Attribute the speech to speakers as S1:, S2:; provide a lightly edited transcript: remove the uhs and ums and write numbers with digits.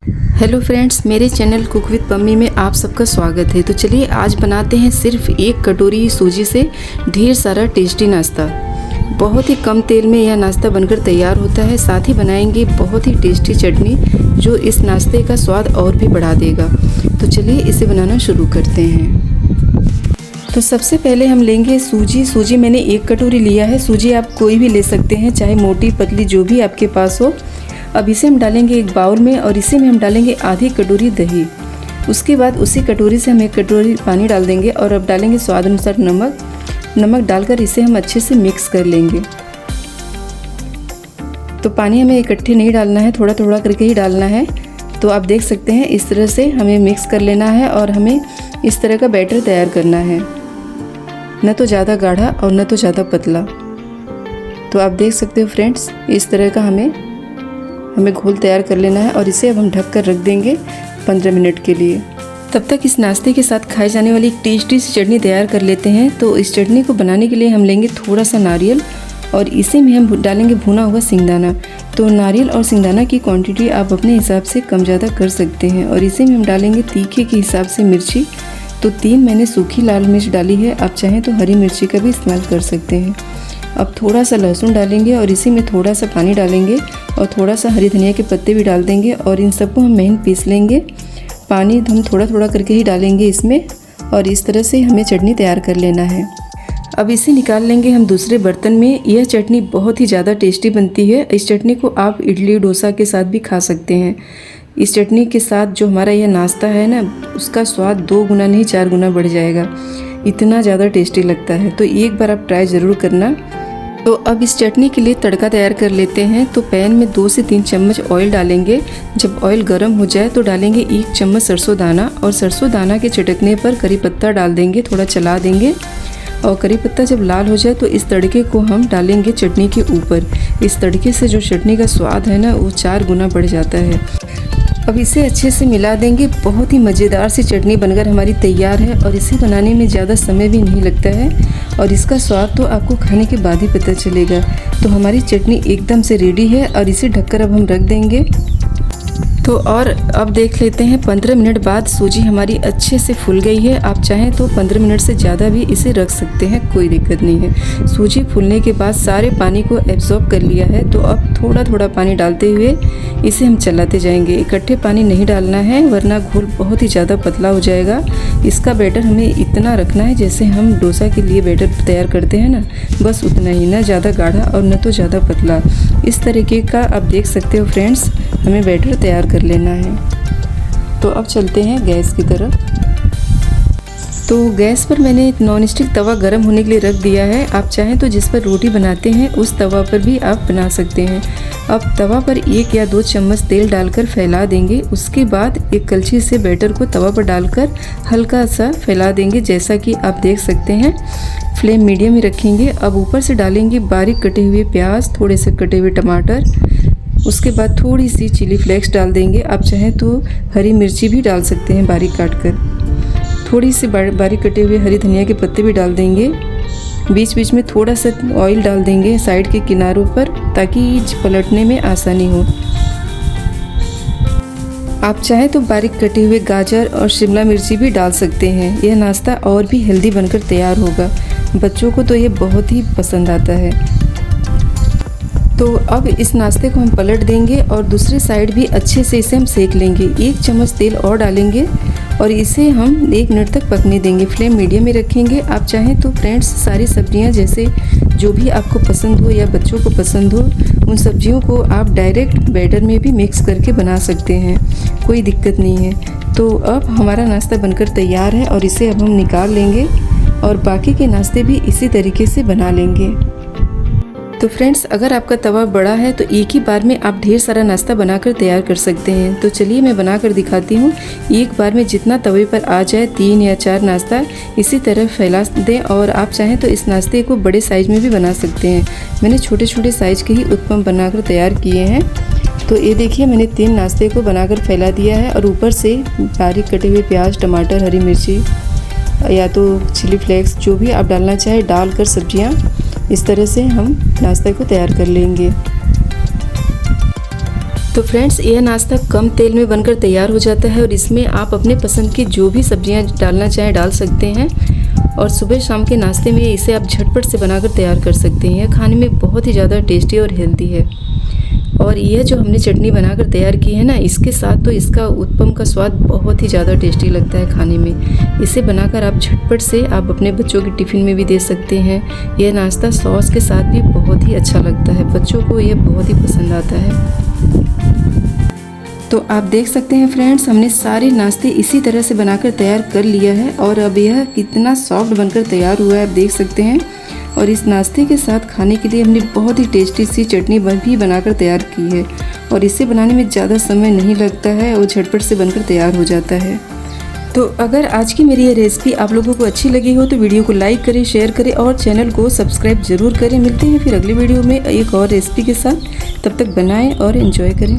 S1: Hello friends, मेरे channel cook with Pammi में आप सबका स्वागत है। तो चलिए आज बनाते हैं सिर्फ 1 कटोरी सूजी से ढेर सारा टेस्टी नाश्ता। बहुत ही कम तेल में यह नाश्ता बनकर तैयार होता है। साथ ही बनाएंगे बहुत ही टेस्टी चटनी जो इस नाश्ते का स्वाद और भी बढ़ा देगा। तो चलिए इसे बनाना शुरू करते हैं। तो सबसे पहले हम लेंगे सूजी मैंने 1 कटोरी लिया है। सूजी आप कोई भी ले सकते हैं, चाहे मोटी पतली जो भी आपके पास हो। अब इसे हम डालेंगे एक बाउल में और इसी में हम डालेंगे आधी कटोरी दही। उसके बाद उसी कटोरी से हम 1 कटोरी पानी डाल देंगे और अब डालेंगे स्वाद अनुसार नमक डालकर इसे हम अच्छे से मिक्स कर लेंगे। तो पानी हमें इकट्ठे नहीं डालना है, थोड़ा थोड़ा करके ही डालना है। तो आप देख सकते हैं इस तरह से हमें मिक्स कर लेना है और हमें इस तरह का बैटर तैयार करना है, न तो ज़्यादा गाढ़ा और न तो ज़्यादा पतला। तो आप देख सकते हो फ्रेंड्स, इस तरह का हमें घोल तैयार कर लेना है और इसे अब हम ढक कर रख देंगे 15 मिनट के लिए। तब तक इस नाश्ते के साथ खाई जाने वाली एक टेस्टी सी चटनी तैयार कर लेते हैं। तो इस चटनी को बनाने के लिए हम लेंगे थोड़ा सा नारियल और इसी में हम डालेंगे भुना हुआ सिंगदाना। तो नारियल और सिंगदाना की क्वांटिटी आप अपने हिसाब से कम ज़्यादा कर सकते हैं। और इसी में हम डालेंगे तीखे के हिसाब से मिर्ची। तो 3 मैंने सूखी लाल मिर्च डाली है, आप चाहें तो हरी मिर्ची का भी इस्तेमाल कर सकते हैं। अब थोड़ा सा लहसुन डालेंगे और इसी में थोड़ा सा पानी डालेंगे और थोड़ा सा हरी धनिया के पत्ते भी डाल देंगे और इन सबको हम महीन पीस लेंगे। पानी हम थोड़ा थोड़ा करके ही डालेंगे इसमें और इस तरह से हमें चटनी तैयार कर लेना है। अब इसे निकाल लेंगे हम दूसरे बर्तन में। यह चटनी बहुत ही ज़्यादा टेस्टी बनती है। इस चटनी को आप इडली डोसा के साथ भी खा सकते हैं। इस चटनी के साथ जो हमारा यह नाश्ता है ना, उसका स्वाद 2 गुना नहीं 4 गुना बढ़ जाएगा। इतना ज़्यादा टेस्टी लगता है। तो एक बार आप ट्राई ज़रूर करना। तो अब इस चटनी के लिए तड़का तैयार कर लेते हैं। तो पैन में 2 से 3 चम्मच ऑयल डालेंगे। जब ऑयल गर्म हो जाए तो डालेंगे 1 चम्मच सरसों दाना और सरसों दाना के चटकने पर करी पत्ता डाल देंगे, थोड़ा चला देंगे और करी पत्ता जब लाल हो जाए तो इस तड़के को हम डालेंगे चटनी के ऊपर। इस तड़के से जो चटनी का स्वाद है ना, वो 4 गुना बढ़ जाता है। अब इसे अच्छे से मिला देंगे। बहुत ही मज़ेदार सी चटनी बनकर हमारी तैयार है और इसे बनाने में ज़्यादा समय भी नहीं लगता है और इसका स्वाद तो आपको खाने के बाद ही पता चलेगा। तो हमारी चटनी एकदम से रेडी है और इसे ढककर अब हम रख देंगे। तो और अब देख लेते हैं 15 मिनट बाद सूजी हमारी अच्छे से फूल गई है। आप चाहें तो 15 मिनट से ज़्यादा भी इसे रख सकते हैं, कोई दिक्कत नहीं है। सूजी फूलने के बाद सारे पानी को एब्जॉर्ब कर लिया है। तो अब थोड़ा थोड़ा पानी डालते हुए इसे हम चलाते जाएंगे। इकट्ठे पानी नहीं डालना है वरना घोल बहुत ही ज़्यादा पतला हो जाएगा। इसका बैटर हमें इतना रखना है जैसे हम डोसा के लिए बैटर तैयार करते हैं ना, बस उतना ही, ना ज़्यादा गाढ़ा और न तो ज़्यादा पतला। इस तरीके का आप देख सकते हो फ्रेंड्स, हमें बैटर तैयार कर लेना है। तो अब चलते हैं गैस की तरफ। तो गैस पर मैंने नॉन स्टिक तवा गर्म होने के लिए रख दिया है। आप चाहें तो जिस पर रोटी बनाते हैं उस तवा पर भी आप बना सकते हैं। अब तवा पर 1 या 2 चम्मच तेल डालकर फैला देंगे। उसके बाद एक कलछी से बैटर को तवा पर डालकर हल्का सा फैला देंगे, जैसा कि आप देख सकते हैं। फ्लेम मीडियम ही रखेंगे। अब ऊपर से डालेंगे बारीक कटे हुए प्याज, थोड़े से कटे हुए टमाटर। उसके बाद थोड़ी सी चिली फ्लेक्स डाल देंगे। आप चाहें तो हरी मिर्ची भी डाल सकते हैं बारीक काट कर। थोड़ी सी बारीक कटे हुए हरी धनिया के पत्ते भी डाल देंगे। बीच बीच में थोड़ा सा ऑयल डाल देंगे साइड के किनारों पर, ताकि पलटने में आसानी हो। आप चाहें तो बारीक कटे हुए गाजर और शिमला मिर्ची भी डाल सकते हैं। यह नाश्ता और भी हेल्दी बनकर तैयार होगा। बच्चों को तो ये बहुत ही पसंद आता है। तो अब इस नाश्ते को हम पलट देंगे और दूसरी साइड भी अच्छे से इसे हम सेक लेंगे। 1 चम्मच तेल और डालेंगे और इसे हम 1 मिनट तक पकने देंगे। फ्लेम मीडियम में रखेंगे। आप चाहें तो फ्रेंड्स सारी सब्जियां जैसे जो भी आपको पसंद हो या बच्चों को पसंद हो, उन सब्जियों को आप डायरेक्ट बैटर में भी मिक्स करके बना सकते हैं, कोई दिक्कत नहीं है। तो अब हमारा नाश्ता बनकर तैयार है और इसे अब हम निकाल लेंगे और बाकी के नाश्ते भी इसी तरीके से बना लेंगे। तो फ्रेंड्स, अगर आपका तवा बड़ा है तो एक ही बार में आप ढेर सारा नाश्ता बनाकर तैयार कर सकते हैं। तो चलिए मैं बनाकर दिखाती हूँ। एक बार में जितना तवे पर आ जाए 3 या 4 नाश्ता इसी तरह फैला दें और आप चाहें तो इस नाश्ते को बड़े साइज़ में भी बना सकते हैं। मैंने छोटे छोटे साइज़ के ही उत्पम बनाकर तैयार किए हैं। तो ये देखिए, मैंने 3 नाश्ते को बनाकर फैला दिया है और ऊपर से बारीक कटे हुए प्याज, टमाटर, हरी मिर्ची या तो चिली फ्लेक्स जो भी आप डालना चाहे डालकर सब्जियां इस तरह से हम नाश्ते को तैयार कर लेंगे। तो फ्रेंड्स, यह नाश्ता कम तेल में बनकर तैयार हो जाता है और इसमें आप अपने पसंद की जो भी सब्जियां डालना चाहें डाल सकते हैं। और सुबह शाम के नाश्ते में इसे आप झटपट से बनाकर तैयार कर सकते हैं। यह खाने में बहुत ही ज़्यादा टेस्टी और हेल्दी है। और यह जो हमने चटनी बनाकर तैयार की है ना, इसके साथ तो इसका उत्पम का स्वाद बहुत ही ज़्यादा टेस्टी लगता है खाने में। इसे बनाकर आप झटपट से आप अपने बच्चों के टिफ़िन में भी दे सकते हैं। यह नाश्ता सॉस के साथ भी बहुत ही अच्छा लगता है, बच्चों को यह बहुत ही पसंद आता है। तो आप देख सकते हैं फ्रेंड्स, हमने सारे नाश्ते इसी तरह से बनाकर तैयार कर लिया है और अब यह कितना सॉफ्ट बनकर तैयार हुआ है, आप देख सकते हैं। और इस नाश्ते के साथ खाने के लिए हमने बहुत ही टेस्टी सी चटनी भी बनाकर तैयार की है और इसे बनाने में ज़्यादा समय नहीं लगता है और झटपट से बनकर तैयार हो जाता है। तो अगर आज की मेरी ये रेसिपी आप लोगों को अच्छी लगी हो तो वीडियो को लाइक करें, शेयर करें और चैनल को सब्सक्राइब ज़रूर करें। मिलते हैं फिर अगली वीडियो में एक और रेसिपी के साथ। तब तक बनाएं और एंजॉय करें।